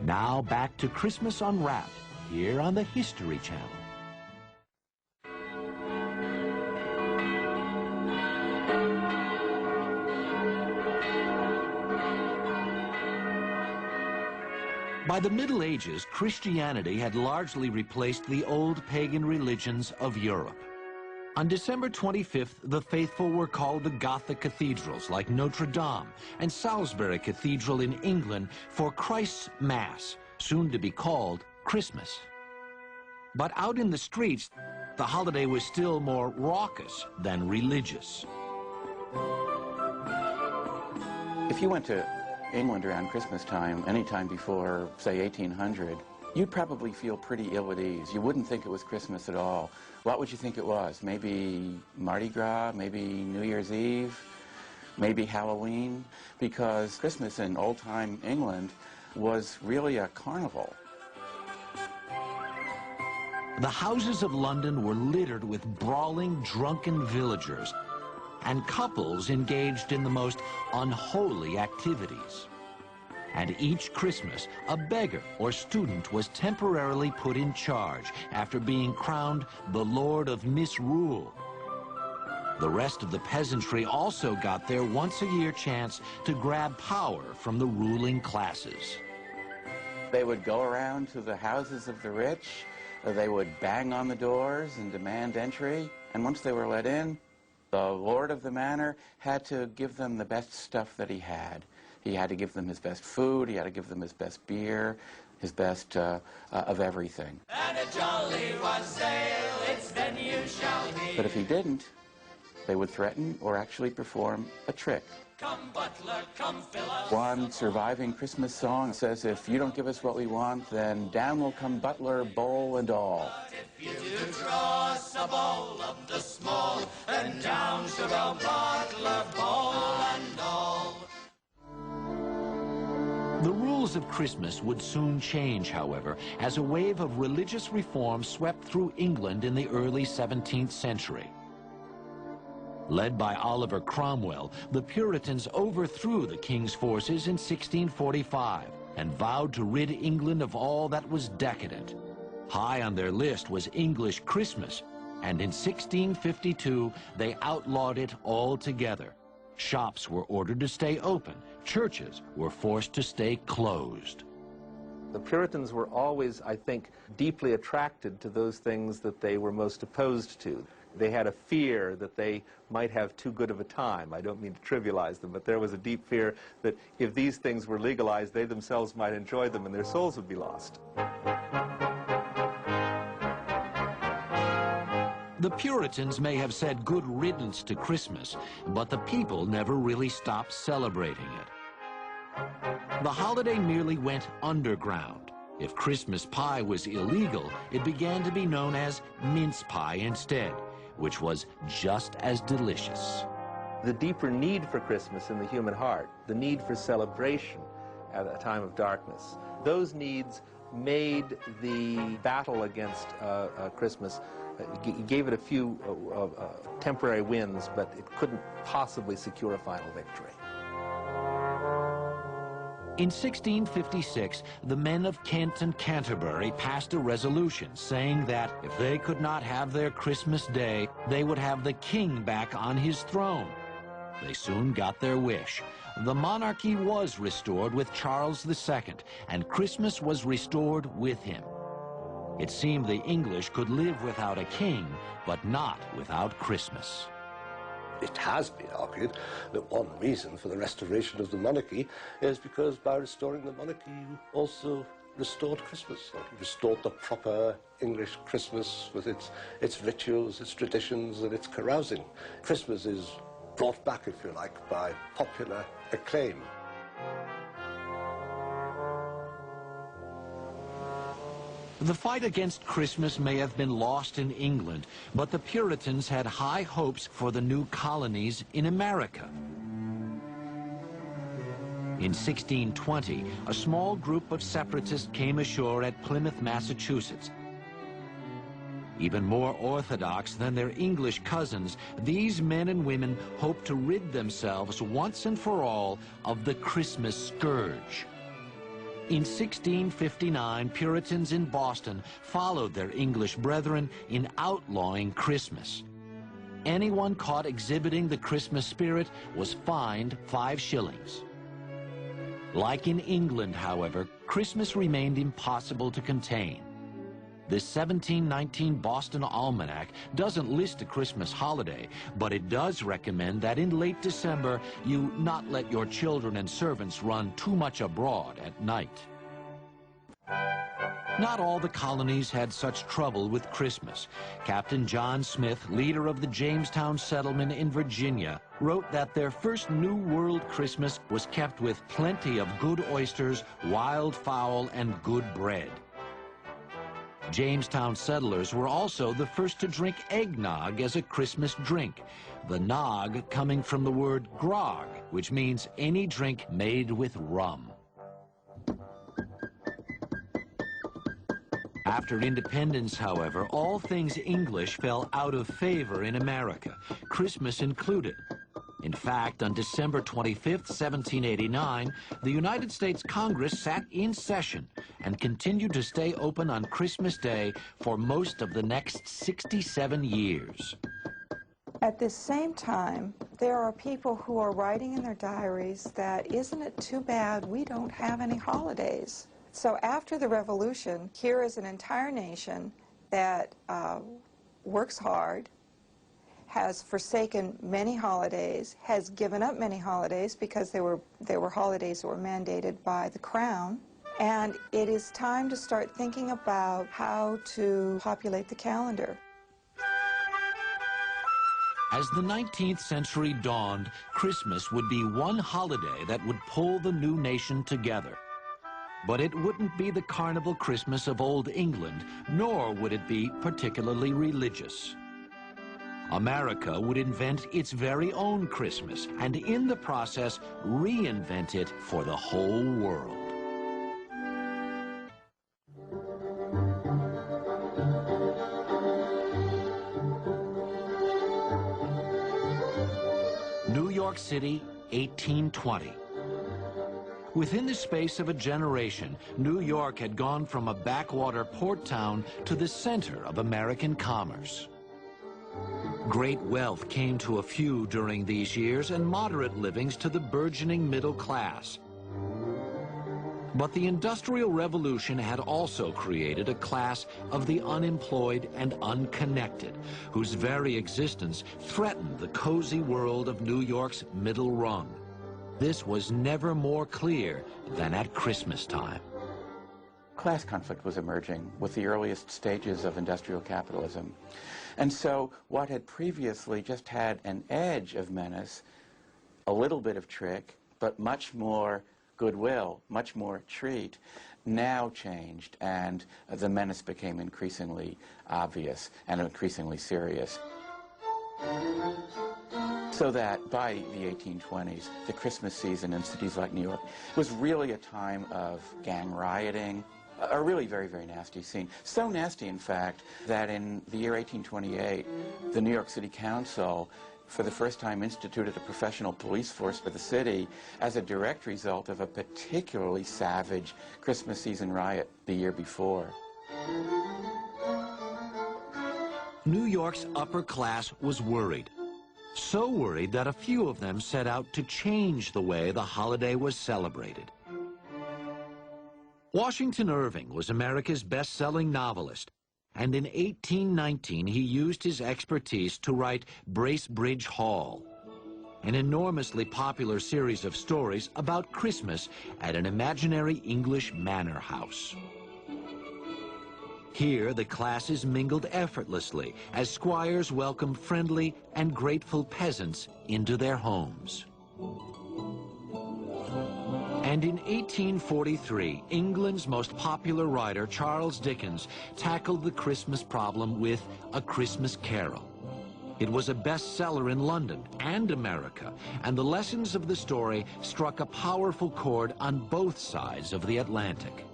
Now back to Christmas Unwrapped, here on the History Channel. By the Middle Ages, Christianity had largely replaced the old pagan religions of Europe. On December 25th, the faithful were called to Gothic cathedrals like Notre Dame and Salisbury Cathedral in England for Christ's Mass, soon to be called Christmas. But out in the streets, the holiday was still more raucous than religious. If you went to England around Christmas time, any time before, say, 1800, you'd probably feel pretty ill at ease. You wouldn't think it was Christmas at all. What would you think it was? Maybe Mardi Gras, maybe New Year's Eve, maybe Halloween? Because Christmas in old-time England was really a carnival. The houses of London were littered with brawling, drunken villagers and couples engaged in the most unholy activities. And each Christmas, a beggar or student was temporarily put in charge after being crowned the Lord of Misrule. The rest of the peasantry also got their once-a-year chance to grab power from the ruling classes. They would go around to the houses of the rich, they would bang on the doors and demand entry, and once they were let in, the lord of the manor had to give them the best stuff that he had. He had to give them his best food, he had to give them his best beer, his best of everything. And a jolly wassail, it's then you shall hear. But if he didn't, they would threaten or actually perform a trick. Come butler, come fill us. One surviving Christmas song says, if you don't give us what we want, then down will come butler, bowl and all. But if you do draw us a bowl of the small, then down shall go butler, bowl and all. The rules of Christmas would soon change, however, as a wave of religious reform swept through England in the early 17th century. Led by Oliver Cromwell, the Puritans overthrew the king's forces in 1645 and vowed to rid England of all that was decadent. High on their list was English Christmas, and in 1652 they outlawed it altogether. Shops were ordered to stay open. Churches were forced to stay closed. The Puritans were always, I think, deeply attracted to those things that they were most opposed to. They had a fear that they might have too good of a time. I don't mean to trivialize them, but there was a deep fear that if these things were legalized, they themselves might enjoy them and their souls would be lost. The Puritans may have said good riddance to Christmas, but the people never really stopped celebrating it. The holiday merely went underground. If Christmas pie was illegal, it began to be known as mince pie instead, which was just as delicious. The deeper need for Christmas in the human heart, the need for celebration at a time of darkness, those needs made the battle against Christmas, gave it a few temporary wins, but it couldn't possibly secure a final victory. In 1656, the men of Kent and Canterbury passed a resolution saying that if they could not have their Christmas day, they would have the king back on his throne. They soon got their wish. The monarchy was restored with Charles II, and Christmas was restored with him. It seemed the English could live without a king, but not without Christmas. It has been argued that one reason for the restoration of the monarchy is because by restoring the monarchy, you also restored Christmas. You restored the proper English Christmas with its rituals, its traditions, and its carousing. Christmas is brought back, if you like, by popular acclaim. The fight against Christmas may have been lost in England, but the Puritans had high hopes for the new colonies in America. In 1620, a small group of separatists came ashore at Plymouth, Massachusetts. Even more orthodox than their English cousins, these men and women hoped to rid themselves once and for all of the Christmas scourge. In 1659, Puritans in Boston followed their English brethren in outlawing Christmas. Anyone caught exhibiting the Christmas spirit was fined 5 shillings. Like in England, however, Christmas remained impossible to contain. The 1719 Boston Almanac doesn't list a Christmas holiday, but it does recommend that in late December you not let your children and servants run too much abroad at night. Not all the colonies had such trouble with Christmas. Captain John Smith, leader of the Jamestown settlement in Virginia, wrote that their first New World Christmas was kept with plenty of good oysters, wild fowl, and good bread. Jamestown settlers were also the first to drink eggnog as a Christmas drink, the nog coming from the word grog, which means any drink made with rum. After independence, however, all things English fell out of favor in America, Christmas included. In fact, on December 25, 1789, the United States Congress sat in session and continued to stay open on Christmas Day for most of the next 67 years. At this same time, there are people who are writing in their diaries that, isn't it too bad we don't have any holidays? So after the Revolution, here is an entire nation that works hard, has forsaken many holidays, has given up many holidays because they were holidays that were mandated by the Crown, and it is time to start thinking about how to populate the calendar. As the 19th century dawned, Christmas would be one holiday that would pull the new nation together. But it wouldn't be the carnival Christmas of old England, nor would it be particularly religious. America would invent its very own Christmas, and in the process, reinvent it for the whole world. New York City, 1820. Within the space of a generation, New York had gone from a backwater port town to the center of American commerce. Great wealth came to a few during these years, and moderate livings to the burgeoning middle class. But the Industrial Revolution had also created a class of the unemployed and unconnected, whose very existence threatened the cozy world of New York's middle rung. This was never more clear than at Christmas time. Class conflict was emerging with the earliest stages of industrial capitalism. And so what had previously just had an edge of menace, a little bit of trick, but much more goodwill, much more treat, now changed, and the menace became increasingly obvious and increasingly serious. So that by the 1820s, the Christmas season in cities like New York was really a time of gang rioting, a really very, very nasty scene. So nasty, in fact, that in the year 1828, the New York City Council, for the first time, instituted a professional police force for the city as a direct result of a particularly savage Christmas season riot the year before. New York's upper class was worried. So worried that a few of them set out to change the way the holiday was celebrated. Washington Irving was America's best-selling novelist, and in 1819 he used his expertise to write Bracebridge Hall, an enormously popular series of stories about Christmas at an imaginary English manor house. Here, the classes mingled effortlessly as squires welcomed friendly and grateful peasants into their homes. And in 1843, England's most popular writer, Charles Dickens, tackled the Christmas problem with A Christmas Carol. It was a bestseller in London and America, and the lessons of the story struck a powerful chord on both sides of the Atlantic.